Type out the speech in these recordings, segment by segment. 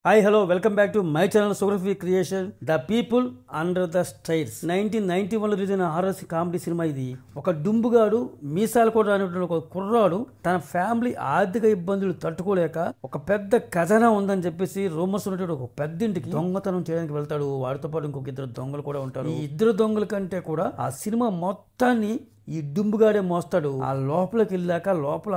Hi hello welcome back to my channel సోగ్రఫీ creation the people under the stairs 1991లో release అయిన horror comedy cinema ఇది. ఒక డుంబుగాడు మీసాలు కూడా అనేటువంటి ఒక కుర్రాడు తన ఫ్యామిలీ ఆర్థిక ఇబ్బందులు తట్టుకోలేక ఒక పెద్ద ఖజానా ఉందని చెప్పేసి రూమర్స్ ఉన్నటువంటి ఒక పెద్ద ఇంటికి దొంగతనం చేయడానికి వెళ్తాడు. వాడితో పాటు ఇంకొక ఇద్దరు దొంగలు కూడా ఉంటారు. ఈ ఇద్దరు దొంగల కంటే కూడా ఆ సినిమా మొత్తాన్ని ఈ డుంబుగాడే మోస్తాడు. ఆ లోపలికి వెళ్ళాక లోపల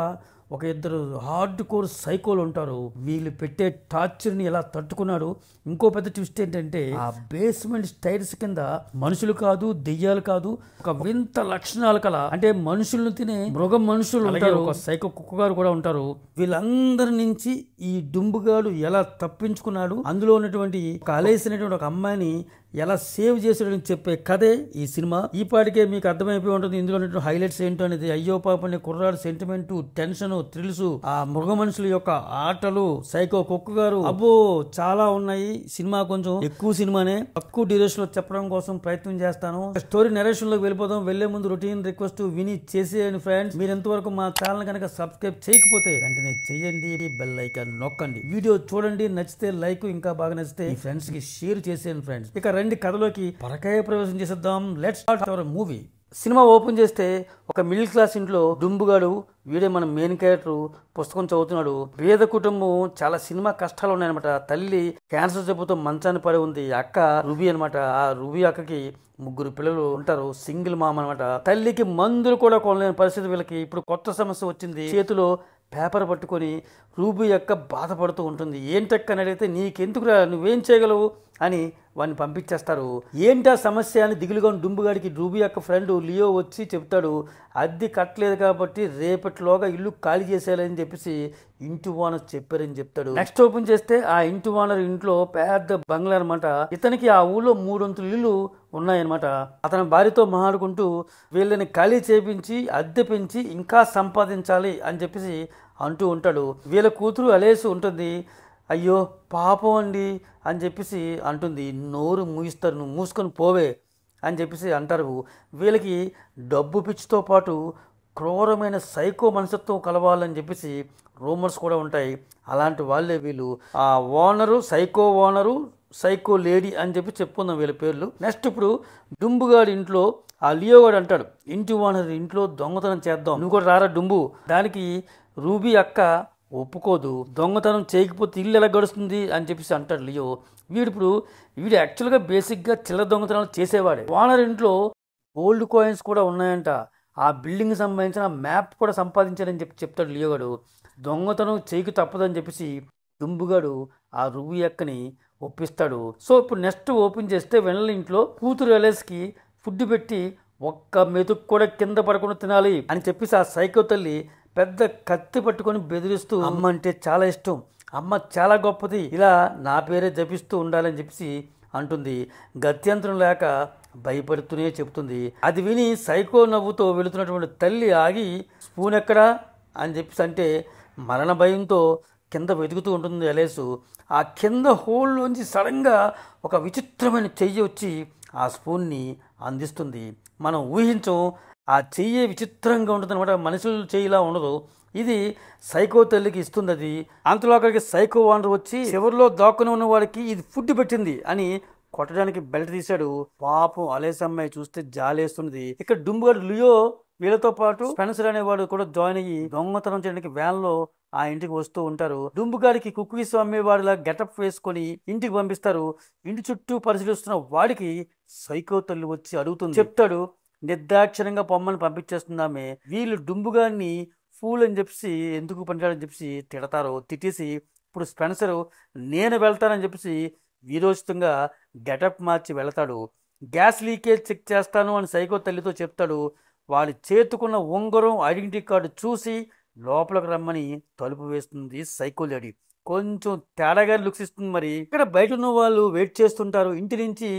ఒక ఇద్దరు హార్డ్ కోర్ సైకోలు ఉంటారు. వీళ్ళు పెట్టే టార్చర్ ని ఎలా తట్టుకున్నాడు. ఇంకో పెద్ద ట్విస్ట్ ఏంటంటే ఆ బేస్మెంట్ స్టైర్స్ కింద మనుషులు కాదు, దెయ్యాలు కాదు, ఒక వింత లక్షణాలు కల అంటే మనుషులను తినే మృగ మనుషులు ఉంటారు. ఒక సైకో కుక్కగారు కూడా ఉంటారు. వీళ్ళందరి నుంచి ఈ డుంబుగాడు ఎలా తప్పించుకున్నాడు, అందులో ఉన్నటువంటి ఒక అలేసినటువంటి ఒక అమ్మాయిని ఎలా సేవ్ చేసాడని చెప్పే కథే ఈ సినిమా. ఈ పాటికే మీకు అర్థమైపోయి ఉంటుంది ఇందులో హైలైట్స్ ఏంటో అనేది. అయ్యో పాపని కుర్రాడు సెంటిమెంట్, టెన్షన్, థ్రిల్స్, ఆ మృగ మనుషుల యొక్క ఆటలు, సైకో కుక్క గారు, అబ్బో చాలా ఉన్నాయి. సినిమా కొంచెం ఎక్కువ సినిమానే, తక్కువ డ్యూరేషన్ లో చెప్పడం కోసం ప్రయత్నం చేస్తాను. స్టోరీ నెరేషన్ లోకి వెళ్ళిపోదాం. వెళ్లే ముందు రొటీన్ రిక్వెస్ట్ విని చేసేయండి ఫ్రెండ్స్. మీరు ఎంతవరకు మా ఛానల్ కనుక సబ్స్క్రైబ్ చేయకపోతే వెంటనే చేయండి, బెల్ ఐకాన్ నొక్కండి, వీడియో చూడండి, నచ్చితే లైక్, ఇంకా బాగా నచ్చితే మీ ఫ్రెండ్స్ కి షేర్ చేసేయండి ఫ్రెండ్స్. ఇక రండి కథలోకి పరకాయ ప్రవేశం చేసేద్దాం. Let's start our movie. Cinema open చేస్తే ఒక మిడిల్ క్లాస్ ఇంట్లో డుంబుగాడు, వీడే మన మెయిన్ క్యారెక్టర్, పుస్తకం చదువుతున్నాడు. పేద కుటుంబం, చాలా సినిమా కష్టాలు ఉన్నాయన్నమాట. తల్లి క్యాన్సర్ జబ్బుతో మంచాన్ని పడి ఉంది. అక్క రుబీ అనమాట. ఆ రుబీ అక్కకి ముగ్గురు పిల్లలు ఉంటారు. సింగిల్ మామ అనమాట. తల్లికి మందులు కూడా కొనలేని పరిస్థితి వీళ్ళకి. ఇప్పుడు కొత్త సమస్య వచ్చింది. చేతిలో పేపర్ పట్టుకొని రూబీ అక్క బాధపడుతూ ఉంటుంది. ఏంటక్క అని అడిగితే నీకెందుకురా, నువ్వేం చేయగలవు అని వాడిని పంపించేస్తారు. ఏంటా సమస్య అని దిగులుగా డుంబుగాడికి రూబీ యొక్క ఫ్రెండ్ లియో వచ్చి చెప్తాడు. అద్దె కట్టలేదు కాబట్టి రేపటిలోగా ఇల్లు ఖాళీ చేసేయాలని చెప్పేసి ఇంటి ఓనర్ చెప్పారని చెప్తాడు. నెక్స్ట్ ఓపెన్ చేస్తే ఆ ఇంటి ఓనర్ ఇంట్లో పెద్ద బంగ్లా అనమాట. ఇతనికి ఆ ఊళ్ళో 3 అంతుల ఇల్లు ఉన్నాయన్నమాట. అతని భార్యతో మాట్లాడుకుంటూ వీళ్ళని ఖాళీ చేపించి అద్దె పెంచి ఇంకా సంపాదించాలి అని చెప్పేసి అంటూ ఉంటాడు. వీళ్ళ కూతురు అలేసి ఉంటుంది. అయ్యో పాపం అండి అని చెప్పేసి అంటుంది. నోరు మూయిస్తారు, నువ్వు మూసుకొని పోవే అని చెప్పేసి అంటారు. వీళ్ళకి డబ్బు పిచ్చితో పాటు క్రూరమైన సైకో మనస్తత్వం కలవాలని చెప్పేసి రూమర్స్ కూడా ఉంటాయి. అలాంటి వాళ్ళే వీళ్ళు. ఆ ఓనరు, సైకో లేడీ అని చెప్పి చెప్పుకుందాం వీళ్ళ పేర్లు. నెక్స్ట్ ఇప్పుడు డుంబుగాడి ఇంట్లో ఆ లియోగాడు అంటాడు, ఇంటి ఓనర్ ఇంట్లో దొంగతనం చేద్దాం, నువ్వు కూడా రారా డుంబు. దానికి రూబీ అక్క ఒప్పుకోదు. దొంగతనం చేయకపోతే ఇల్లు ఎలా గడుస్తుంది అని చెప్పేసి అంటాడు లియో. వీడు యాక్చువల్గా బేసిక్గా చిల్లర దొంగతనాలు చేసేవాడే. ఓనర్ ఇంట్లో గోల్డ్ కాయిన్స్ కూడా ఉన్నాయంట. ఆ బిల్డింగ్ సంబంధించిన మ్యాప్ కూడా సంపాదించాలని చెప్తాడు లియోగాడు. దొంగతనం చేయకు తప్పదని చెప్పేసి దుంబుగాడు ఆ రూబీ అక్కని ఒప్పిస్తాడు. సో ఇప్పుడు నెక్స్ట్ ఓపెన్ చేస్తే వెనల ఇంట్లో కూతురు ఎలెస్కి ఫుడ్ పెట్టి ఒక్క మెతుకు కూడా కింద పడకుండా తినాలి అని చెప్పేసి ఆ సైకో తల్లి పెద్ద కత్తి పట్టుకొని బెదిరిస్తూ, అమ్మ అంటే చాలా ఇష్టం, అమ్మ చాలా గొప్పది, ఇలా నా పేరే జపిస్తూ ఉండాలని చెప్పేసి అంటుంది. గత్యంతరం లేక భయపడుతూనే చెప్తుంది. అది విని సైకో నవ్వుతో వెళుతున్నటువంటి తల్లి ఆగి స్పూన్ ఎక్కడా అని చెప్పేసి అంటే మరణ భయంతో కింద వెతుకుతూ ఉంటుంది ఎలేసు. ఆ కింద హోల్లోంచి సడన్గా ఒక విచిత్రమైన చెయ్యి వచ్చి ఆ స్పూన్ని అందిస్తుంది. మనం ఊహించం, ఆ చెయ్యి విచిత్రంగా ఉంటుంది అనమాట. మనుషుల చెయ్యిలా ఉండదు. ఇది సైకో తల్లికి ఇస్తుంది. అది అంతలో అక్కడికి సైకో ఓనర్ వచ్చి చివరిలో దాక్కుని ఉన్న వాడికి ఇది ఫుడ్ పెట్టింది అని కొట్టడానికి బెల్ట్ తీశాడు. పాపం అలేస్ అమ్మాయి చూస్తే జాలేస్తుంది. ఇక్కడ డుంబుగాడు లియో వీళ్ళతో పాటు స్పెన్సర్ అనేవాడు కూడా జాయిన్ అయ్యి దొంగతనం చేయడానికి వ్యాన్ లో ఆ ఇంటికి వస్తూ ఉంటారు. డుంబుగాడికి కుక్కీస్ అమ్మేవాడిలా గెటప్ వేసుకొని ఇంటికి పంపిస్తారు. ఇంటి చుట్టూ పరిశీలిస్తున్న వాడికి సైకో తల్లి వచ్చి అడుగుతుంది. చెప్తాడు, నిర్దాక్షిణంగా పొమ్మని పంపించేస్తుందామే. వీళ్ళు డుంబుగాడిని ఫూల్ అని చెప్పేసి ఎందుకు పనికిరాడని చెప్పేసి తిడతారు. తిట్టేసి ఇప్పుడు స్పెన్సర్ నేను వెళ్తానని చెప్పేసి వీరోచితంగా గెటప్ మార్చి వెళతాడు. గ్యాస్ లీకేజ్ చెక్ చేస్తాను అని సైకో తల్లితో చెప్తాడు. వాడి చేతుకున్న ఉంగరం, ఐడెంటిటీ కార్డు చూసి లోపలికి రమ్మని తలుపు వేస్తుంది సైకో లేడీ. కొంచెం తేడాగా లుక్స్ ఇస్తుంది. మరి ఇక్కడ బయట ఉన్న వాళ్ళు వెయిట్ చేస్తుంటారు. ఇంటి నుంచి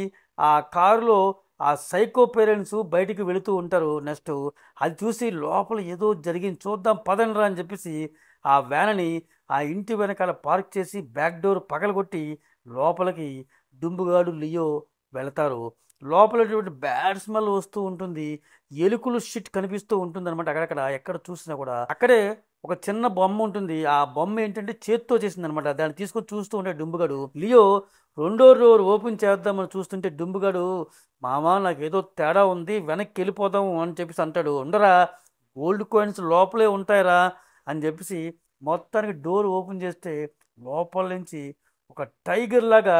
ఆ కారులో ఆ సైకో పేరెంట్స్ బయటికి వెళుతూ ఉంటారు. నెక్స్ట్ అది చూసి లోపల ఏదో జరిగింది చూద్దాం పదండ్రా అని చెప్పేసి ఆ వ్యాన్ని ఆ ఇంటి వెనకాల పార్క్ చేసి బ్యాక్ డోర్ పగలగొట్టి లోపలికి డుంబుగాడు లియో వెళతారు. లోపల బ్యాడ్ స్మెల్ వస్తూ ఉంటుంది. ఎలుకలు షిట్ కనిపిస్తూ ఉంటుంది అనమాట. అక్కడక్కడ ఎక్కడ చూసినా కూడా. అక్కడే ఒక చిన్న బొమ్మ ఉంటుంది. ఆ బొమ్మ ఏంటంటే చేత్తో చేసింది అనమాట. దాన్ని తీసుకొని చూస్తూ ఉంటాడు డుంబుగాడు. లియో రెండో డోర్ ఓపెన్ చేద్దామని చూస్తుంటే డుంబుగాడు, మామ నాకేదో తేడా ఉంది, వెనక్కి వెళ్ళిపోదాం అని చెప్పేసి అంటాడు. ఉండరా, గోల్డ్ కాయిన్స్ లోపలే ఉంటాయిరా అని చెప్పేసి మొత్తానికి డోర్ ఓపెన్ చేస్తే లోపల నుంచి ఒక టైగర్ లాగా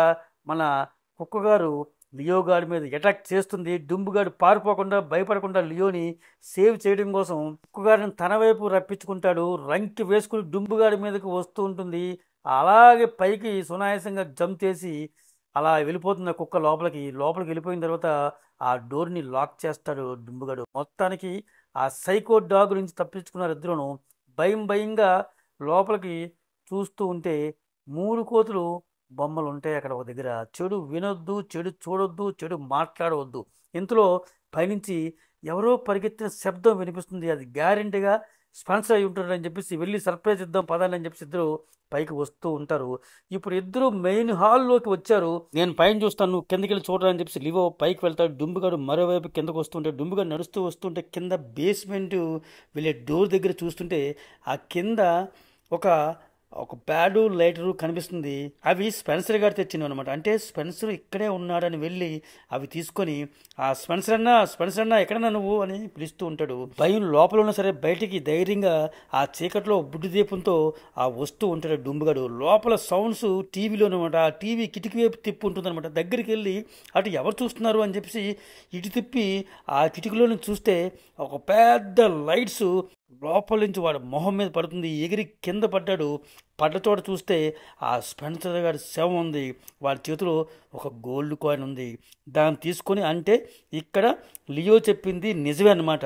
మన కుక్కగారు లియో గాడి మీద అటాక్ చేస్తుంది. డుంబుగాడు పారిపోకుండా భయపడకుండా లియోని సేవ్ చేయడం కోసం కుక్కగాడిని తన వైపు రప్పించుకుంటాడు. రంకి వేసుకుని డుంబుగాడి మీదకి వస్తూ ఉంటుంది. అలాగే పైకి సునాయాసంగా జంప్ చేసి అలా వెళ్ళిపోతుంది ఆ కుక్క లోపలికి వెళ్ళిపోయిన తర్వాత ఆ డోర్ని లాక్ చేస్తాడు డుంబుగాడు. మొత్తానికి ఆ సైకో డాగ్ నుంచి తప్పించుకున్నారు ఇద్దరును. భయంగా లోపలికి చూస్తూ ఉంటే 3 కోతులు బొమ్మలు ఉంటాయి అక్కడ ఒక దగ్గర. చెడు వినొద్దు, చెడు చూడొద్దు, చెడు మాట్లాడవద్దు. ఇంతలో పైనుంచి ఎవరో పరిగెత్తిన శబ్దం వినిపిస్తుంది. అది గ్యారెంటీగా స్పాన్సర్ అయి ఉంటారని చెప్పేసి వెళ్ళి సర్ప్రైజ్ ఇద్దాం పదాలని అని చెప్పేసి ఇద్దరు పైకి వస్తూ ఉంటారు. ఇప్పుడు ఇద్దరు మెయిన్ హాల్లోకి వచ్చారు. నేను పైన చూస్తాను, నువ్వు కిందకి వెళ్ళి చూడని చెప్పేసి లివో పైకి వెళ్తాడు. డుంబుగాడు మరోవైపు కిందకు వస్తుంటే, డుంబుగాడు నడుస్తూ వస్తుంటే కింద బేస్మెంట్ వెళ్ళే డోర్ దగ్గర చూస్తుంటే ఆ కింద ఒక ఒక ప్యాడు లైటరు కనిపిస్తుంది. అవి స్పెన్సర్ గారు తెచ్చినవి అనమాట. అంటే స్పెన్సర్ ఇక్కడే ఉన్నాడని వెళ్ళి అవి తీసుకొని ఆ స్పెన్సర్ అన్నా ఎక్కడన్నా నువ్వు అని పిలుస్తూ ఉంటాడు. భయం లోపల ఉన్నా సరే బయటికి ధైర్యంగా ఆ చీకట్లో బుడ్డి దీపంతో ఆ వస్తూ ఉంటాడు డుంబుగాడు. లోపల సౌండ్స్ టీవీలో అనమాట. ఆ టీవీ కిటికీ వైపు తిప్పి ఉంటుంది అనమాట. దగ్గరికి వెళ్ళి అటు ఎవరు చూస్తున్నారు అని చెప్పేసి ఇటు తిప్పి ఆ కిటికీలో నుంచి చూస్తే ఒక పెద్ద లైట్స్ లోపల నుంచి వాడు మొహం మీద పడుతుంది. ఎగిరి కింద పడ్డాడు. పడ్డ చోట చూస్తే ఆ స్పెన్సర్ గారి శవం ఉంది. వాడి చేతిలో ఒక గోల్డ్ కాయిన్ ఉంది. దాన్ని తీసుకొని, అంటే ఇక్కడ లియో చెప్పింది నిజమే అనమాట.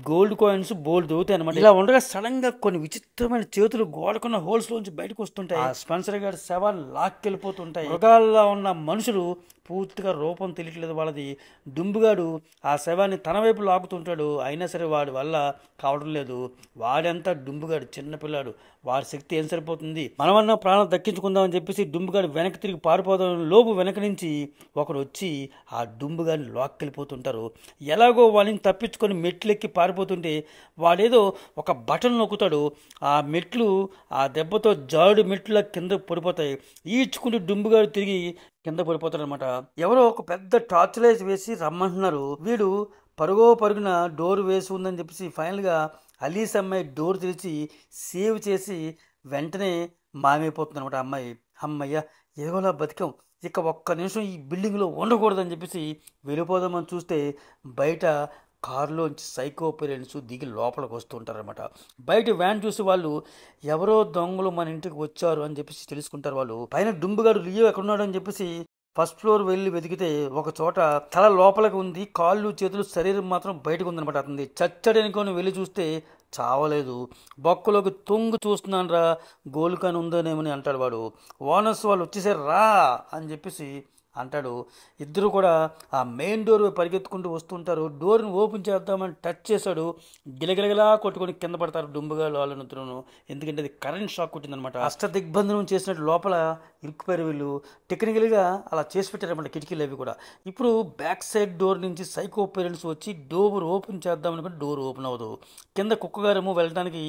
గోల్డ్ కాయిన్స్ బోల్డ్ దొరుకుతాయి అనమాట. ఇలా ఉండగా సడన్గా కొన్ని విచిత్రమైన చేతులు గోడకున్న హోల్స్లోంచి బయటకు వస్తుంటాయి. ఆ స్పెన్సర్ గారి శవాలు లాక్కెళ్ళిపోతుంటాయి. మృగాల్లో ఉన్న మనుషులు పూర్తిగా రూపం తెలియట్లేదు వాళ్ళది. డుంబుగాడు ఆ శవాన్ని తన వైపు లాగుతుంటాడు. అయినా సరే వాడి వల్ల కావడం లేదు. వాడంతా డుంబుగాడు చిన్నపిల్లాడు, వాడి శక్తి ఏం సరిపోతుంది, మనమన్నా ప్రాణం దక్కించుకుందామని చెప్పేసి డుంబుగాడు వెనక్కి తిరిగి పారిపోదాం లోపు వెనక నుంచి ఒకడు వచ్చి ఆ డుంబుగాడిని లాక్కెళ్ళిపోతుంటారు. ఎలాగో వాళ్ళని తప్పించుకొని మెట్లెక్కి పారిపోతుంటే వాడేదో ఒక బటన్ నొక్కుతాడు. ఆ మెట్లు ఆ దెబ్బతో జాడు మెట్ల కింద పడిపోతాయి. ఈడ్చుకుంటూ డుంబుగాడు తిరిగి కింద పడిపోతాడు అనమాట. ఎవరో ఒక పెద్ద టార్చ్ లైట్ వేసి రమ్మంటున్నారు. వీడు పరుగున డోర్ వేసి ఉందని చెప్పేసి ఫైనల్గా అలీస్ అమ్మాయి డోర్ తెరిచి సేవ్ చేసి వెంటనే మాయమైపోతుంది అనమాట అమ్మాయి. అమ్మయ్య ఏగోలా బతికాం, ఇక ఒక్క నిమిషం ఈ బిల్డింగ్లో ఉండకూడదని చెప్పేసి వెళ్ళిపోదామని చూస్తే బయట కారులోంచి సైకో పేరెంట్స్ దిగి లోపలికి వస్తుంటారనమాట. బయట వ్యాన్ చూసి వాళ్ళు ఎవరో దొంగలు మన ఇంటికి వచ్చారు అని చెప్పేసి తెలుసుకుంటారు వాళ్ళు. పైన డుంబుగాడు లియో ఎక్కడున్నాడు అని చెప్పేసి ఫస్ట్ ఫ్లోర్ వెళ్ళి వెతికితే ఒక చోట తల లోపలికి ఉంది, కాళ్ళు చేతులు శరీరం మాత్రం బయటకు ఉందనమాట. అతనిది చచ్చడనుకొని వెళ్ళి చూస్తే చావలేదు. బొక్కలోకి తొంగు చూస్తున్నాను రా, గోల్డ్ కాయిన్ ఉందనేమని అంటాడు వాడు. ఓనర్స్ వాళ్ళు వచ్చేసారు రా అని చెప్పేసి అంటాడు. ఇద్దరు కూడా ఆ మెయిన్ డోర్ పరిగెత్తుకుంటూ వస్తుంటారు. డోర్ని ఓపెన్ చేద్దామని టచ్ చేశాడు. గిలగిలగిలా కొట్టుకొని కింద పడతారు డుంబుగాళ్ళు వాళ్ళనిద్దరును. ఎందుకంటే అది కరెంట్ షాక్ కొట్టిందనమాట. అష్టదిగ్బంధనం చేసినట్టు లోపల ఇరుక్కుపోయారు వీళ్ళు. టెక్నికల్గా అలా చేసి పెట్టారనమాట కిటికీలు అవి కూడా. ఇప్పుడు బ్యాక్ సైడ్ డోర్ నుంచి సైకో పేరెంట్స్ వచ్చి డోర్ ఓపెన్ చేద్దామనుకుంటే డోర్ ఓపెన్ అవ్వదు. కింద కుక్కగారేమో వెళ్ళడానికి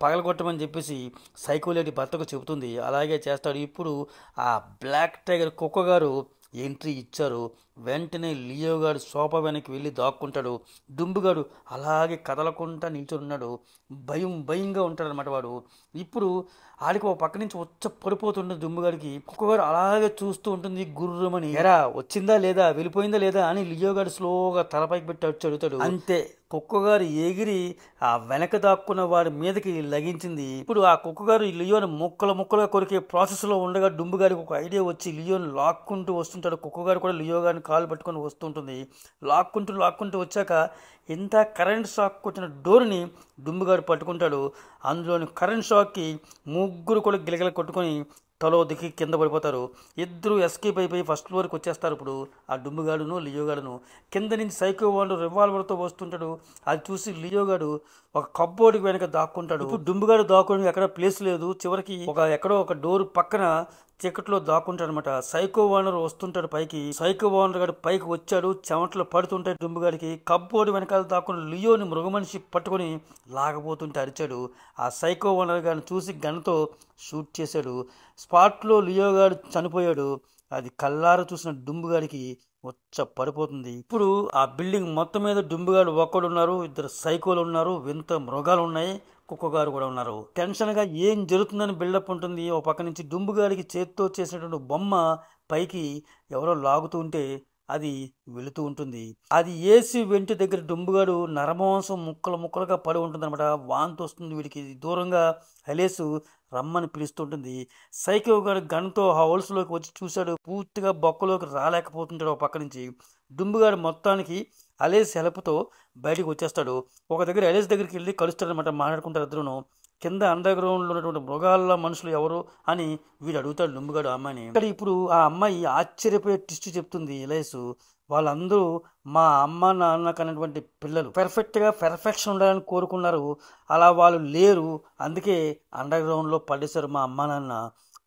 పగలగొట్టమని చెప్పేసి సైకో లేడీ భర్తకు చెబుతుంది. అలాగే చేస్తాడు. ఇప్పుడు ఆ బ్లాక్ టైగర్ కుక్కగారు ఎంట్రీ ఇచ్చారు. వెంటనే లియో గారు సోఫా వెనక్కి వెళ్ళి దాక్కుంటాడు. డుంబుగాడు అలాగే కదలకుండా నిల్చొని భయంగా ఉంటాడు అనమాట వాడు. ఇప్పుడు ఆడికి ఒక పక్క నుంచి వచ్చ పడిపోతుండే దుమ్ముగాడికి కుక్కగారు అలాగే చూస్తూ ఉంటుంది. గుర్రమని ఎరా వచ్చిందా లేదా, వెళ్ళిపోయిందా లేదా అని లియోగాడు స్లోగా తలపైకి పెట్టి వచ్చి అడుగుతాడు. అంతే కుక్కగారు ఎగిరి ఆ వెనక దాక్కున్న వాడి మీదకి లగించింది. ఇప్పుడు ఆ కుక్కగారు లియోని ముక్కలుగా కొరికే ప్రాసెస్లో ఉండగా డుంబుగాడికి ఒక ఐడియా వచ్చి లియోని లాక్కుంటూ వస్తుంటాడు. కుక్కగారు కూడా లియో గారిని కాలు పట్టుకొని వస్తుంటుంది. లాక్కుంటూ వచ్చాక ఇంత కరెంట్ షాక్ కొట్టిన డోర్ని డుంబుగాడు పట్టుకుంటాడు. అందులోని కరెంట్ షాక్కి ముగ్గురు కూడా గిలగిల కొట్టుకొని తలో దిక్కి కింద పడిపోతారు. ఇద్దరు ఎస్కేప్ అయిపోయి ఫస్ట్ ఫ్లోర్కి వచ్చేస్తారు. ఇప్పుడు ఆ డుంబుగాడును లియోగాడును కింద నుంచి సైకో వాళ్ళు రివాల్వర్తో వస్తుంటాడు. అది చూసి లియోగాడు ఒక కబ్బోర్డ్కి వెనక దాక్కుంటాడు. ఇప్పుడు డుంబుగాడు దాక్కోవడానికి ఎక్కడ ప్లేస్ లేదు. చివరికి ఎక్కడో ఒక డోర్ పక్కన చీకట్లో దాక్కుంటాడు అనమాట. సైకో ఓనర్ వస్తుంటాడు పైకి. సైకో ఓనర్ గారు పైకి వచ్చాడు. చెమటలు పడుతుంటాయి డుంబుగాడికి. కబ్బోర్డు వెనకాల దాక్కుని లియోని మృగమనిషి పట్టుకొని లాగబోతుంటే అరిచాడు. ఆ సైకో ఓనర్ గారిని చూసి గన్తో షూట్ చేశాడు. స్పాట్లో లియోగాడు చనిపోయాడు. అది కళ్ళారా చూసిన డుంబుగాడికి పడిపోతుంది. ఇప్పుడు ఆ బిల్డింగ్ మొత్తం మీద డుంబుగాడు ఒక్కడు ఉన్నారు, ఇద్దరు సైకోలు ఉన్నారు, వింత మృగాలు ఉన్నాయి, కుక్కగారు కూడా ఉన్నారు. టెన్షన్ గా ఏం జరుగుతుందని బిల్డప్ ఉంటుంది. ఒక పక్క నుంచి డుంబుగాడికి చేత్తో చేసినటువంటి బొమ్మ పైకి ఎవరో లాగుతూ ఉంటే అది వెళుతూ ఉంటుంది. అది ఏసీ వెంటి దగ్గర డుంబుగాడు నరమాంసం ముక్కలు ముక్కలుగా పడి ఉంటుంది అనమాట. వాంతి వస్తుంది వీడికి. దూరంగా అలేసు రమ్మని పిలుస్తుంటుంది. సైకో గారు గన్తో హౌల్స్లోకి వచ్చి చూశాడు. పూర్తిగా బొక్కలోకి రాలేకపోతుంటాడు. ఒక పక్క నుంచి డుంబుగాడు మొత్తానికి అలేస్ హెల్ప్తో బయటకు వచ్చేస్తాడు. ఒక దగ్గర అలేస్ దగ్గరికి వెళ్ళి కలుస్తాడనమాట. మాట్లాడుకుంటారు ఇద్దరును. కింద అండర్ గ్రౌండ్లో ఉన్నటువంటి మృగాల మనుషులు ఎవరు అని వీడు అడుగుతాడు డుంబుగాడు అమ్మాయిని. ఇక్కడ ఇప్పుడు ఆ అమ్మాయి ఆశ్చర్యపోయే ట్విస్ట్ చెప్తుంది. అలేసు వాళ్ళందరూ మా అమ్మ నాన్నకు అన్నటువంటి పిల్లలు పర్ఫెక్ట్గా పర్ఫెక్షన్ ఉండాలని కోరుకున్నారు. అలా వాళ్ళు లేరు, అందుకే అండర్ గ్రౌండ్లో పడేశారు మా అమ్మ నాన్న.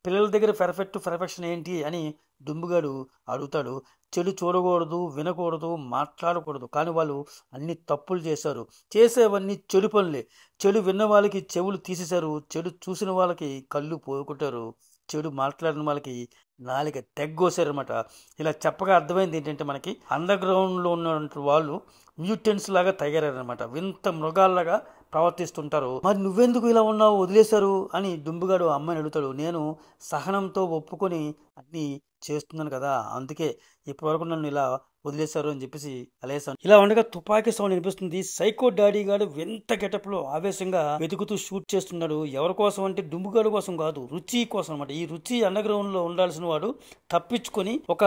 పిల్లల దగ్గర పర్ఫెక్షన్ ఏంటి అని డుంబుగాడు అడుగుతాడు. చెడు చూడకూడదు, వినకూడదు, మాట్లాడకూడదు, కానీ వాళ్ళు అన్ని తప్పులు చేశారు. చేసేవన్నీ చెడు పనులే. చెడు విన్న వాళ్ళకి చెవులు తీసేశారు, చెడు చూసిన వాళ్ళకి కళ్ళు పోగొట్టారు, చెడు మాట్లాడిన వాళ్ళకి నాలుక తెగ్గోసారనమాట. ఇలా చెప్పగా అర్థమైంది ఏంటంటే మనకి అండర్ గ్రౌండ్లో ఉన్నటువంటి వాళ్ళు మ్యూటెంట్స్ లాగా తయారనమాట. వింత మృగాల్లాగా ప్రవర్తిస్తుంటారు. మరి నువ్వెందుకు ఇలా ఉన్నావు, వదిలేశారు అని డుంబుగాడు అమ్మాయిని అడుగుతాడు. నేను సహనంతో ఒప్పుకొని అన్నీ చేస్తున్నాను కదా, అందుకే ఇప్పటివరకు నన్ను ఇలా వదిలేశారు అని చెప్పేసి అలేసాను. ఇలా ఉండగా తుపాకీ సౌండ్ వినిపిస్తుంది. సైకో డాడీ గాడు వింత గెటప్ లో ఆవేశంగా వెతుకుతూ షూట్ చేస్తున్నాడు. ఎవరి కోసం అంటే డుంబుగాడు కోసం కాదు, రుచి కోసం అనమాట. ఈ రుచి అండర్ గ్రౌండ్ లో ఉండాల్సిన వాడు తప్పించుకొని ఒక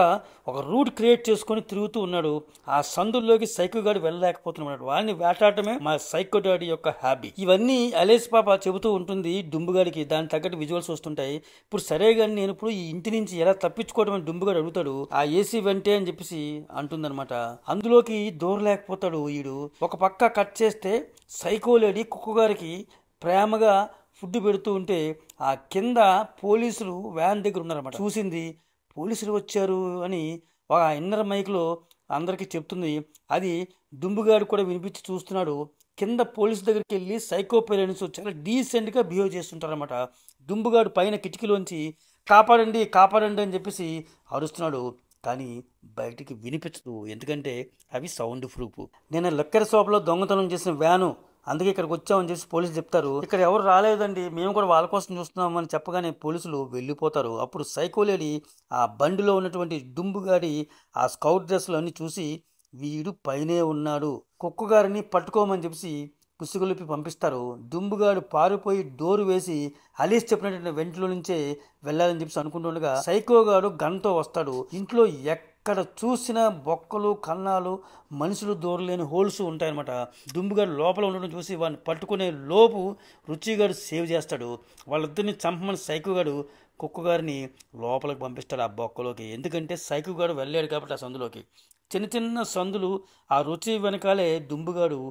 రూట్ క్రియేట్ చేసుకొని తిరుగుతూ ఉన్నాడు. ఆ సందుల్లోకి సైకో గాడు వెళ్ళలేకపోతున్నాడు. వాడిని వేటాడటమే మా సైకో డాడీ యొక్క హాబీ. ఇవన్నీ అలేస్ పాప చెబుతూ ఉంటుంది డుంబుగాడికి. దానికి తగ్గట్టు విజువల్స్ వస్తుంటాయి. ఇప్పుడు సరే కానీ నేను ఇప్పుడు ఈ ఇంటి నుంచి ఎలా తప్పించుకోవడం అని డుంబుగాడు అడుగుతాడు. ఆ ఏసీ వెంటే అని చెప్పేసి అంటుందన్నమాట. అందులోకి దూరలేకపోతాడు వీడు. ఒక పక్క కట్ చేస్తే సైకో లేడీ కుక్కగారికి ప్రేమగా ఫుడ్ పెడుతూ ఉంటే ఆ కింద పోలీసులు వ్యాన్ దగ్గర ఉన్నారన్నమాట. చూసింది పోలీసులు వచ్చారు అని ఒక ఇన్నర్ మైక్లో అందరికీ చెప్తుంది. అది డుంబుగాడు కూడా వినిపించి చూస్తున్నాడు. కింద పోలీసు దగ్గరికి వెళ్ళి సైకో పేరెంట్స్ చాలా డీసెంట్గా బిహేవ్ చేస్తుంటారన్నమాట. డుంబుగాడు పైన కిటికీలోంచి కాపాడండి కాపాడండి అని చెప్పేసి అరుస్తున్నాడు. కానీ బయటికి వినిపించదు, ఎందుకంటే అవి సౌండ్ ప్రూఫ్. నేను లెక్కర్ షాప్లో దొంగతనం చేసిన వ్యాను, అందుకే ఇక్కడికి వచ్చామని చెప్పి పోలీసులు చెప్తారు. ఇక్కడ ఎవరు రాలేదండి, మేము కూడా వాళ్ళ కోసం చూస్తున్నాం అని చెప్పగానే పోలీసులు వెళ్ళిపోతారు. అప్పుడు సైకో లేడీ ఆ బండిలో ఉన్నటువంటి డుంబుగాడి ఆ స్కౌట్ డ్రెస్లు అన్ని చూసి వీడు పైనే ఉన్నాడు, కుక్కగారిని పట్టుకోమని చెప్పి పుసిగొలిపి పంపిస్తారు. దుంబుగాడు పారిపోయి డోరు వేసి అలీస్ చెప్పినటువంటి వెంట్లో నుంచే వెళ్ళాలని చెప్పి అనుకుంటుండగా సైకోగాడు గన్తో వస్తాడు. ఇంట్లో ఎక్కడ చూసినా బొక్కలు కన్నాలు మనుషులు దూరలేని హోల్స్ ఉంటాయన్నమాట. దుంబుగాడు లోపల ఉండడం చూసి వాడిని పట్టుకునే లోపు రుచిగాడు సేవ్ చేస్తాడు. వాళ్ళిద్దరిని చంపమని సైకోగాడు కుక్కగారిని లోపలికి పంపిస్తాడు ఆ బొక్కలోకి. ఎందుకంటే సైకోగాడు వెళ్ళాడు కాబట్టి ఆ సందులోకి. చిన్న చిన్న సందులు ఆ రుచి వెనకాలే దుంబుగాడు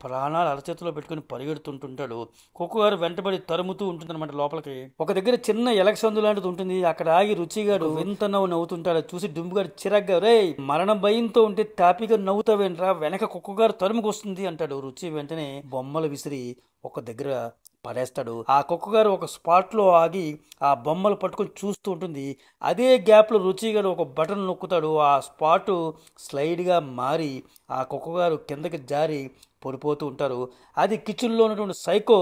ప్రాణాలు అరచేతిలో పెట్టుకుని పరిగెడుతుంటుంటాడు. కుక్కగారు వెంటబడి తరుముతూ ఉంటుందన్నమాట లోపలికి. ఒక దగ్గర చిన్న ఎలక్సందు లాంటిది ఉంటుంది. అక్కడ ఆగి రుచిగాడు వింత నవ్వు నవ్వుతుంటాడు. చూసి డుంబుగాడు చిరగ్గా, రే మరణ భయంతో ఉంటే తాపిగా నవ్వుతావేంట్రా, వెనక కుక్కగారు తరుముకు వస్తుంది అంటాడు. రుచి వెంటనే బొమ్మలు విసిరి ఒక దగ్గర పడేస్తాడు. ఆ కుక్కగారు ఒక స్పాట్లో ఆగి ఆ బొమ్మలు పట్టుకొని చూస్తూ ఉంటుంది. అదే గ్యాప్లో రుచిగాడు ఒక బటన్ నొక్కుతాడు. ఆ స్పాటు స్లైడ్గా మారి ఆ కుక్కగారు కిందకి జారి పడిపోతూ ఉంటారు. అది కిచెన్లో ఉన్నటువంటి సైకో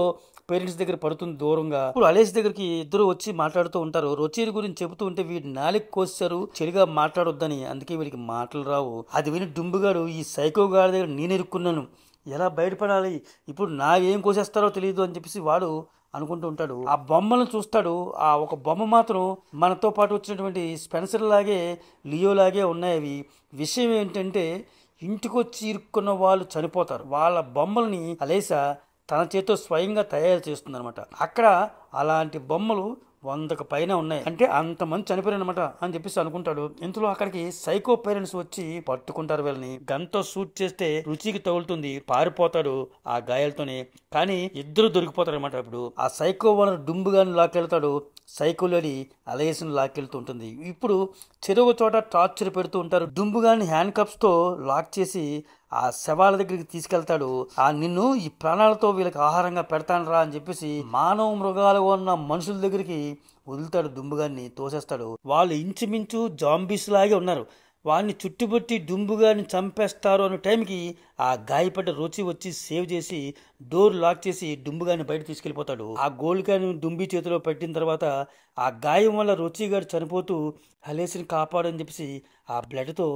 పేరెంట్స్ దగ్గర పడుతుంది దూరంగా. ఇప్పుడు అలేస్ దగ్గరికి ఇద్దరు వచ్చి మాట్లాడుతూ ఉంటారు. రుచి గురించి చెబుతూ ఉంటే వీడి నాలుగు కోసారు చెడుగా మాట్లాడొద్దని, అందుకే వీడికి మాటలు రావు. అది విని డుంబుగాడు, ఈ సైకో గారి దగ్గర నేను ఇరుక్కున్నాను, ఎలా బయటపడాలి, ఇప్పుడు నా ఏం కోసేస్తారో తెలియదు అని చెప్పేసి వాడు అనుకుంటూ ఉంటాడు. ఆ బొమ్మలను చూస్తాడు. ఆ ఒక బొమ్మ మాత్రం మనతో పాటు వచ్చినటువంటి స్పెన్సర్ లాగే లియో లాగే ఉన్నాయి. అవి విషయం ఏంటంటే ఇంటికొచ్చి ఇరుక్కున్న వాళ్ళు చనిపోతారు. వాళ్ళ బొమ్మల్ని అలేసా తన చేతితో స్వయంగా తయారు చేస్తుంది అనమాట. అక్కడ అలాంటి బొమ్మలు 100కు పైన ఉన్నాయి, అంటే అంతమంది చనిపోయారు అనమాట అని చెప్పేసి అనుకుంటాడు. ఇంతలో అక్కడికి సైకో పేరెంట్స్ వచ్చి పట్టుకుంటారు వీళ్ళని. గన్తో షూట్ చేస్తే రుచికి తగులుతుంది, పారిపోతాడు ఆ గాయాలతోనే. కానీ ఇద్దరు దొరికిపోతారు అనమాట. ఇప్పుడు ఆ సైకో ఓనర్ డుంబుగాని లాక్కెళ్తాడు, సైకోలోని అలయస్ని లాక్కెళ్తుంటుంది. ఇప్పుడు చెరువు చోట టార్చర్ పెడుతూ ఉంటారు. డుంబుగాని హ్యాండ్ కప్స్ తో లాక్ చేసి ఆ శవాల దగ్గరికి తీసుకెళ్తాడు. నిన్ను ఈ ప్రాణాలతో వీళ్ళకి ఆహారంగా పెడతాను రా అని చెప్పేసి మానవ మృగాలు ఉన్న మనుషుల దగ్గరికి వదులుతాడు. దుంబుగాన్ని తోసేస్తాడు. వాళ్ళు ఇంచుమించు జాంబీస్ లాగే ఉన్నారు. వాడిని చుట్టుపట్టి డుంబుగాని చంపేస్తారు అనే టైంకి ఆ గాయపడ్డ రుచి వచ్చి సేవ్ చేసి డోర్ లాక్ చేసి డుంబుగాని బయట తీసుకెళ్లిపోతాడు. ఆ గోల్డ్ కాని డుంబి చేతిలో పెట్టిన తర్వాత ఆ గాయం వల్ల రుచి గారు చనిపోతూ అలేసిని కాపాడని చెప్పేసి ఆ బ్లడ్తో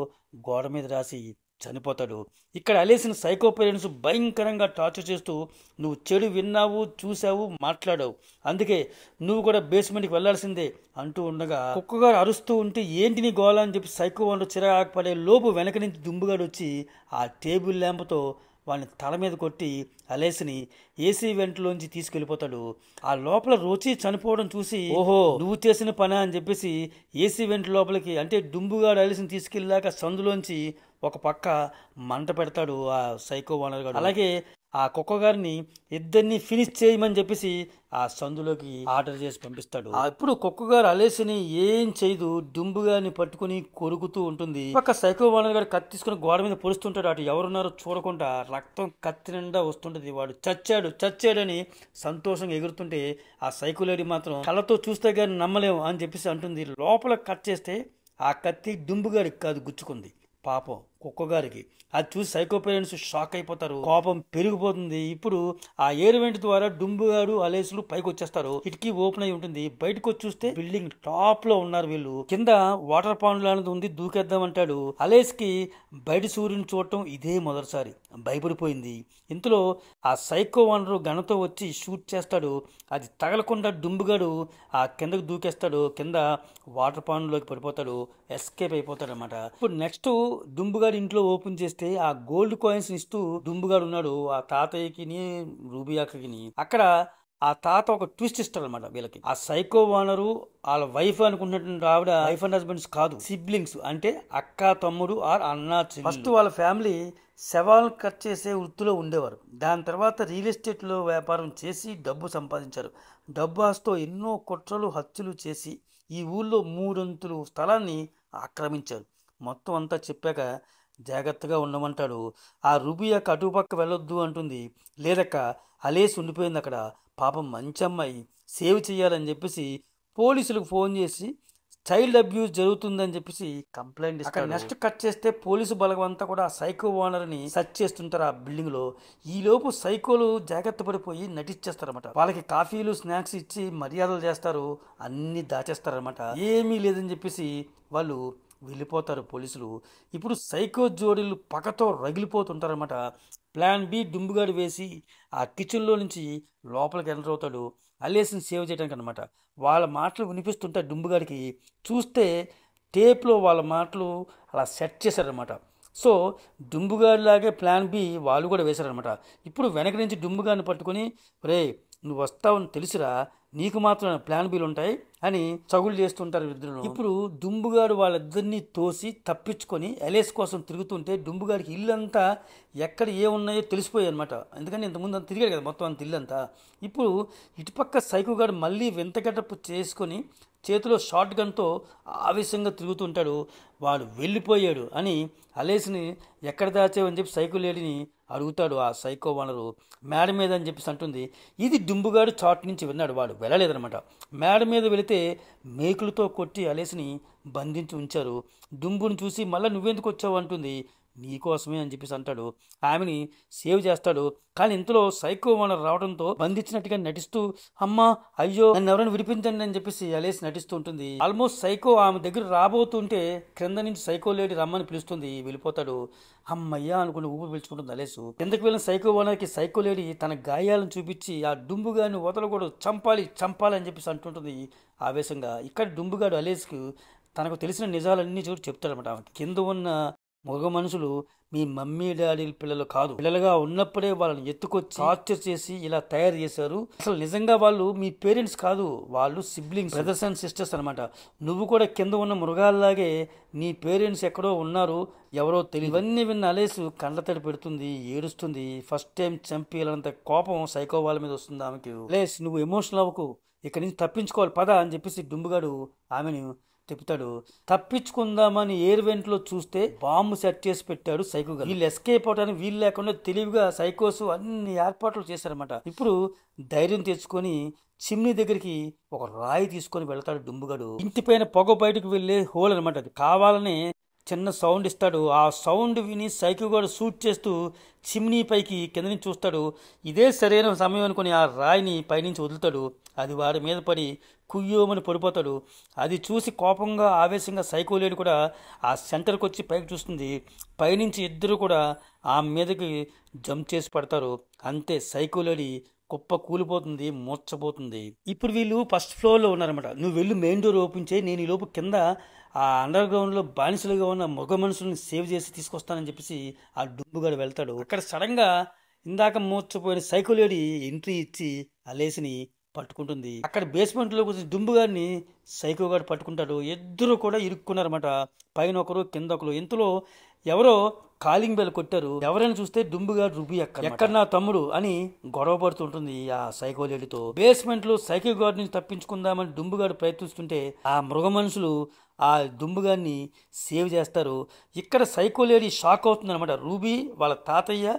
గోడ మీద రాసి చనిపోతాడు. ఇక్కడ అలేసిన సైకో పేరెంట్స్ భయంకరంగా టార్చర్ చేస్తూ నువ్వు చెడు విన్నావు, చూసావు, మాట్లాడావు, అందుకే నువ్వు కూడా బేస్మెంట్కి వెళ్లాల్సిందే అంటూ ఉండగా కుక్కగారు అరుస్తూ ఉంటే ఏంటి నీ గోళ అని చెప్పి సైకో వాళ్ళు చిరాకు పడే లోపు వెనక నుంచి దుంబుగాడు వచ్చి ఆ టేబుల్ ల్యాంప్తో వాడిని తల మీద కొట్టి అలేసిని ఏసీ వెంట్లోంచి తీసుకెళ్లిపోతాడు. ఆ లోపల రుచి చనిపోవడం చూసి ఓహో నువ్వు చేసిన పని అని చెప్పేసి ఏసీ వెంట్ లోపలికి అంటే డుంబుగాడు అలేసిని తీసుకెళ్ళాక సందులోంచి ఒక పక్క మంట పెడతాడు ఆ సైకో ఓనర్ గారు. అలాగే ఆ కుక్క గారిని ఇద్దరిని ఫినిష్ చేయమని చెప్పేసి ఆ సందులోకి ఆర్డర్ చేసి పంపిస్తాడు. ఇప్పుడు కుక్క గారు అలేసిని ఏం చేయదు, డుంబుగాని పట్టుకుని కొరుకుతూ ఉంటుంది. పక్క సైకో ఓనర్ గారు కత్తి తీసుకుని గోడ మీద పొడుస్తుంటాడు. అటు ఎవరున్నారో చూడకుండా రక్తం కత్తి నిండా వస్తుంటది. వాడు చచ్చాడని సంతోషంగా ఎగురుతుంటే ఆ సైకో లేడీ మాత్రం కళ్ళతో చూస్తే గాని నమ్మలేము అని చెప్పేసి అంటుంది. లోపల కట్ చేస్తే ఆ కత్తి డుంబుగారికి కాదు గుచ్చుకుంది, పాపం కుక్కగారికి. అది చూసి సైకో పేరెంట్స్ షాక్ అయిపోతారు, కోపం పెరిగిపోతుంది. ఇప్పుడు ఆ ఎయిర్ వెంట్ ద్వారా డుంబుగాడు అలేసులు పైకి వచ్చేస్తారు. కిటికీ ఓపెన్ అయి ఉంటుంది. బయటకు వచ్చి చూస్తే బిల్డింగ్ టాప్ లో ఉన్నారు వీళ్ళు. కింద వాటర్ పాండ్ లాంటిది ఉంది, దూకేద్దాం అంటాడు. అలేస్ కి బయట సూర్యుని చూడటం ఇదే మొదటిసారి, భయపడిపోయింది. ఇంతలో ఆ సైకో ఓనరు గన్తో వచ్చి షూట్ చేస్తాడు. అది తగలకుండా డుంబుగాడు ఆ కిందకు దూకేస్తాడు. కింద వాటర్ పాండ్ లోకి పడిపోతాడు, ఎస్కేప్ అయిపోతాడు అనమాట. ఇప్పుడు నెక్స్ట్ డుంబుగాడు ఇంట్లో ఓపెన్ చేస్తే ఆ గోల్డ్ కాయిన్స్ ఇస్తూ డుంబుగాడు ఉన్నాడు ఆ తాతయ్యకి రూబియాకి. అక్కడ ఆ తాత ఒక ట్విస్ట్ ఇస్తాడు అనమాట వీళ్ళకి. ఆ సైకో ఓనరు వాళ్ళ వైఫ్ అనుకుంటున్నటువంటి ఆవిడ వైఫ్ అండ్ హస్బెండ్స్ కాదు, సిబ్లింగ్స్, అంటే అక్క తమ్ముడు ఆర్ అన్న చెల్లి. ఫస్ట్ వాళ్ళ ఫ్యామిలీ శవాలను కట్ చేసే వృత్తిలో ఉండేవారు. దాని తర్వాత రియల్ ఎస్టేట్లో వ్యాపారం చేసి డబ్బు సంపాదించారు. డబ్బు ఆస్తో ఎన్నో కుట్రలు హత్యలు చేసి ఈ ఊళ్ళో 3 అంతులు స్థలాన్ని ఆక్రమించారు. మొత్తం అంతా చెప్పాక జాగ్రత్తగా ఉండమంటాడు. ఆ రుబియాక అటుపక్క వెళ్ళొద్దు అంటుంది. లేదక్క అలేసి ఉండిపోయింది అక్కడ, పాపం మంచి అమ్మాయి, సేవ్ చేయాలని చెప్పేసి పోలీసులకు ఫోన్ చేసి చైల్డ్ అబ్యూస్ జరుగుతుందని చెప్పేసి కంప్లైంట్ ఇస్తారు. నెక్స్ట్ కట్ చేస్తే పోలీసు బలగం అంతా కూడా ఆ సైకో ఓనర్ని సర్చ్ చేస్తుంటారు ఆ బిల్డింగ్ లో. ఈ లోపు సైకోలు జాగ్రత్త పడిపోయి నటించేస్తారన్నమాట. వాళ్ళకి కాఫీలు స్నాక్స్ ఇచ్చి మర్యాదలు చేస్తారు, అన్ని దాచేస్తారనమాట. ఏమీ లేదని చెప్పేసి వాళ్ళు వెళ్ళిపోతారు పోలీసులు. ఇప్పుడు సైకో జోడీలు పగతో రగిలిపోతుంటారనమాట. ప్లాన్ బి డుంబుగాడు వేసి ఆ కిచెన్లో నుంచి లోపలికి ఎంటర్ అవుతాడు అలేస్ని సేవ్ చేయడానికి అనమాట. వాళ్ళ మాటలు వినిపిస్తుంటే డుంబుగాడికి చూస్తే టేప్లో వాళ్ళ మాటలు అలా సెట్ చేశారనమాట. సో డుంబుగాడిలాగే ప్లాన్ బి వాళ్ళు కూడా వేశారనమాట. ఇప్పుడు వెనక నుంచి డుంబుగాడిని పట్టుకుని రే నువ్వు వస్తావని తెలుసురా, నీకు మాత్రం ప్లాన్ బీలు ఉంటాయి అని చగులు చేస్తుంటారు ఇద్దరు. ఇప్పుడు డుంబుగాడు వాళ్ళిద్దరినీ తోసి తప్పించుకొని అలేస్ కోసం తిరుగుతుంటే డుంబుగాడికి ఇల్లంతా ఎక్కడ ఏమున్నాయో తెలిసిపోయాయి అనమాట. ఎందుకంటే ఇంతకుముందు అంత తిరిగాడు కదా మొత్తం అంత ఇల్లంతా. ఇప్పుడు ఇటుపక్క సైకోగాడు మళ్ళీ వింతగెటప్పు చేసుకొని చేతిలో షార్ట్ గన్తో ఆవేశంగా తిరుగుతుంటాడు. వాడు వెళ్ళిపోయాడు అని అలేస్ని ఎక్కడ దాచావని చెప్పి సైకో లేడీని అడుగుతాడు ఆ సైకో ఓనరు. మేడ మీద అని చెప్పేసి అంటుంది. ఇది డుంబుగాడు చాట్ నుంచి విన్నాడు, వాడు వెళ్ళలేదనమాట. మేడ మీద వెళితే మేకులతో కొట్టి అలేస్ని బంధించి ఉంచారు. డుంబుని చూసి మళ్ళీ నువ్వెందుకు వచ్చావు అంటుంది. నీకోసమే అని చెప్పేసి అంటాడు. ఆమెని సేవ్ చేస్తాడు. కానీ ఇంతలో సైకో ఓనర్ రావడంతో బంధించినట్టుగా నటిస్తూ అమ్మా అయ్యో నన్ను ఎవరైనా విడిపించండి అని చెప్పేసి అలేసి నటిస్తూ ఉంటుంది. ఆల్మోస్ట్ సైకో ఆమె దగ్గర రాబోతుంటే క్రింద నుంచి సైకో లేడీ రమ్మని పిలుస్తుంది. వెళ్ళిపోతాడు. అమ్మయ్యా అనుకుని ఊపిరి పీల్చుకుంటుంది అలేసు. కిందకి వెళ్ళిన సైకో ఓనర్కి సైకో లేడీ తన గాయాలను చూపించి ఆ డుంబుగాడిని వదలకూడదు, చంపాలి అని చెప్పేసి అంటుంటుంది ఆవేశంగా. ఇక్కడ డుంబుగాడు అలేస్కు తనకు తెలిసిన నిజాలన్నీ చూసి చెప్తాడనమాట. కింద ఉన్న మగ మనుషులు మీ మమ్మీ డాడీ పిల్లలు కాదు. పిల్లలుగా ఉన్నప్పుడే వాళ్ళని ఎత్తుకొచ్చి టార్చర్ చేసి ఇలా తయారు చేశారు. అసలు నిజంగా వాళ్ళు మీ పేరెంట్స్ కాదు, వాళ్ళు సిబ్లింగ్స్, బ్రదర్స్ అండ్ సిస్టర్స్ అనమాట. నువ్వు కూడా కింద ఉన్న మృగాల్లాగే నీ పేరెంట్స్ ఎక్కడో ఉన్నారు, ఎవరో తెలియదు. ఇవన్నీ విన్న అలేసు కండ్లతడి పెడుతుంది, ఏడుస్తుంది. ఫస్ట్ టైం చంపేయాలంత కోపం సైకో వాళ్ళ మీద వస్తుంది ఆమెకి. అలేస్, నువ్వు ఎమోషనల్ అవ్వకు, ఇక్కడి నుంచి తప్పించుకోవాలి పద అని చెప్పేసి డుంబుగాడు ఆమెను చెప్తాడు. తప్పించుకుందామని ఎయిర్ వెంట్ లో చూస్తే బాంబు సెట్ చేసి పెట్టాడు సైకో గారు. వీళ్ళు ఎస్కేప్ అవడానికి వీలు లేకుండా తెలివిగా సైకోస్ అన్ని ఏర్పాట్లు చేశారన్నమాట. ఇప్పుడు ధైర్యం తెచ్చుకొని చిమ్నీ దగ్గరికి ఒక రాయి తీసుకొని వెళ్తాడు డుంబుగాడు. ఇంటిపైన పొగ బయటకు వెళ్లే హోల్ అనమాట. అది కావాలని చిన్న సౌండ్ ఇస్తాడు. ఆ సౌండ్ విని సైకో గాడు షూట్ చేస్తూ చిమ్నీ పైకి కింద నుంచి చూస్తాడు. ఇదే సరైన సమయం అనుకుని ఆ రాయిని పైనుంచి వదులుతాడు. అది వాడి మీద పడి కుయ్యోమని పడిపోతాడు. అది చూసి కోపంగా ఆవేశంగా సైకో లేడీ కూడా ఆ సెంటర్కి వచ్చి పైకి చూస్తుంది. పైనుంచి ఇద్దరు కూడా ఆ మీదకి జంప్ చేసి పడతారు. అంతే, సైకో లేడీ కుప్ప కూలిపోతుంది, మూర్చబోతుంది. ఇప్పుడు వీళ్ళు ఫస్ట్ ఫ్లోర్లో ఉన్నారన్నమాట. నువ్వు వెళ్ళి మెయిన్ డోర్ ఓపెన్ చేయి, నేను ఈ లోపు కింద ఆ అండర్ గ్రౌండ్లో బానిసలుగా ఉన్న మగ మనుషుల్ని సేవ్ చేసి తీసుకొస్తానని చెప్పేసి ఆ డుంబుగాడు వెళ్తాడు. అక్కడ సడన్గా ఇందాక మూర్చపోయిన సైకో లేడీ ఎంట్రీ ఇచ్చి అలేసిని పట్టుకుంటుంది. అక్కడ బేస్మెంట్ లో కూర్చొని డుంబుగాడిని సైకో గారు పట్టుకుంటాడు. ఇద్దరు కూడా ఇరుక్కున్నారన్నమాట, పైన ఒకరు కింద ఒకరు. ఇంతలో ఎవరో కాలింగ్ బెల్ కొట్టారు. ఎవరైనా చూస్తే డుంబుగాడు రుబి ఎక్కడ నా తమ్ముడు అని గొడవ పడుతుంటుంది ఆ సైకో లేడీతో. బేస్మెంట్ లో సైకో గార్డ్ నుంచి తప్పించుకుందామని డుంబుగాడు ప్రయత్నిస్తుంటే ఆ మృగ మనుషులు ఆ దుంబుగాన్ని సేవ్ చేస్తారు. ఇక్కడ సైకో లేడీ షాక్ అవుతుంది అనమాట. రూబీ వాళ్ళ తాతయ్య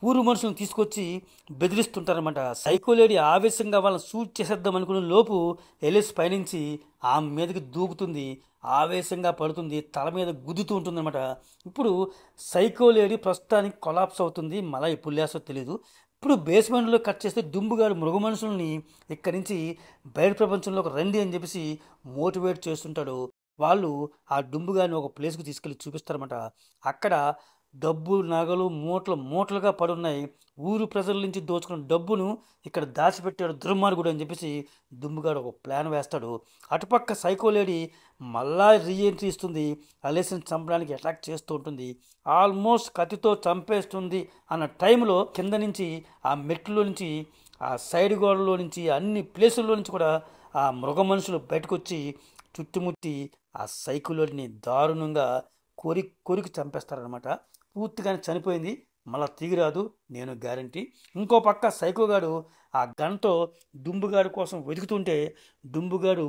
ఊరు మనుషులను తీసుకొచ్చి బెదిరిస్తుంటారనమాట. సైకో లేడీ ఆవేశంగా వాళ్ళని షూట్ చేసేద్దాం అనుకునే లోపు ఎలిస్ పైనుంచి ఆమె మీదకి దూకుతుంది, ఆవేశంగా పడుతుంది, తల మీద గుద్దుతూ ఉంటుంది అనమాట. ఇప్పుడు సైకో లేడీ ప్రస్తుతానికి కొలాప్స్ అవుతుంది. మళ్ళీ ఎప్పుడు లేసో తెలీదు. ఇప్పుడు బేస్మెంట్లో కట్ చేస్తే డుంబుగాడు మృగ మనుషుల్ని ఇక్కడి నుంచి బయట ప్రపంచంలోకి రండి అని చెప్పేసి మోటివేట్ చేస్తుంటాడు. వాళ్ళు ఆ డుంబుగాని ఒక ప్లేస్కి తీసుకెళ్ళి చూపిస్తారన్నమాట. అక్కడ డబ్బు నగలు మూటలుగా పడున్నాయి. ఊరు ప్రజల నుంచి దోచుకున్న డబ్బును ఇక్కడ దాచిపెట్టాడు దుర్మార్గుడు అని చెప్పేసి దుమ్ముగాడు ఒక ప్లాన్ వేస్తాడు. అటుపక్క సైకో లేడీ మళ్ళా రీఎంట్రీ ఇస్తుంది. అలేసిని చంపడానికి అటాక్ చేస్తూ ఉంటుంది. ఆల్మోస్ట్ కత్తితో చంపేస్తుంది అన్న టైంలో కింద నుంచి ఆ మెట్లో నుంచి ఆ సైడ్ గోడలో నుంచి అన్ని ప్లేసుల్లో నుంచి కూడా ఆ మృగ మనుషులు బయటకు వచ్చి చుట్టుముట్టి ఆ సైకోలోడిని దారుణంగా కొరికి చంపేస్తారనమాట. పూర్తిగానే చనిపోయింది, మళ్ళీ తిరిగిరాదు, నేను గ్యారంటీ. ఇంకో పక్క సైకోగాడు ఆ గన్తో డుంబుగాడు కోసం వెతుకుతుంటే డుంబుగాడు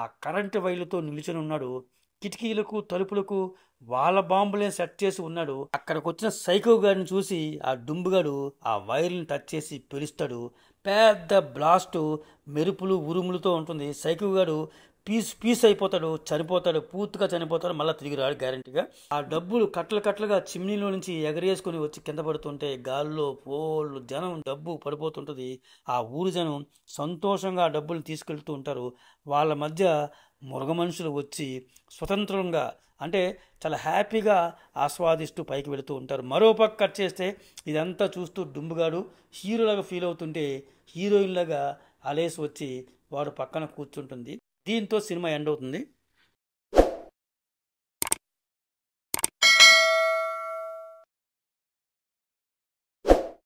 ఆ కరెంటు వైర్లతో నిలిచి ఉన్నాడు. కిటికీలకు తలుపులకు వాళ్ళ బాంబులే సెట్ చేసి ఉన్నాడు. అక్కడికి వచ్చిన సైకో గాడిని చూసి ఆ డుంబుగాడు ఆ వైర్లను టచ్ చేసి పిలుస్తాడు. పెద్ద బ్లాస్ట్ మెరుపులు ఉరుములతో ఉంటుంది. సైకో గాడు పీస్ అయిపోతాడు, చనిపోతాడు, పూర్తిగా చనిపోతాడు, మళ్ళీ తిరిగి రాడు గ్యారంటీగా. ఆ డబ్బులు కట్టలుగా చిమ్నీలో నుంచి ఎగరేసుకుని వచ్చి కింద పడుతుంటే గాల్లో పోళ్ళు జనం డబ్బు పడిపోతుంటుంది. ఆ ఊరు జనం సంతోషంగా ఆ డబ్బులు తీసుకెళ్తూ ఉంటారు. వాళ్ళ మధ్య మృగ మనుషులు వచ్చి స్వతంత్రంగా అంటే చాలా హ్యాపీగా ఆస్వాదిస్తూ పైకి వెళుతూ ఉంటారు. మరో పక్క కట్ చేస్తే ఇదంతా చూస్తూ డుంబుగాడు హీరోలాగా ఫీల్ అవుతుంటే హీరోయిన్ లాగా అలేస్ వచ్చి వాడు పక్కన కూర్చుంటుంది. దీంతో సినిమా ఎండ్ అవుతుంది.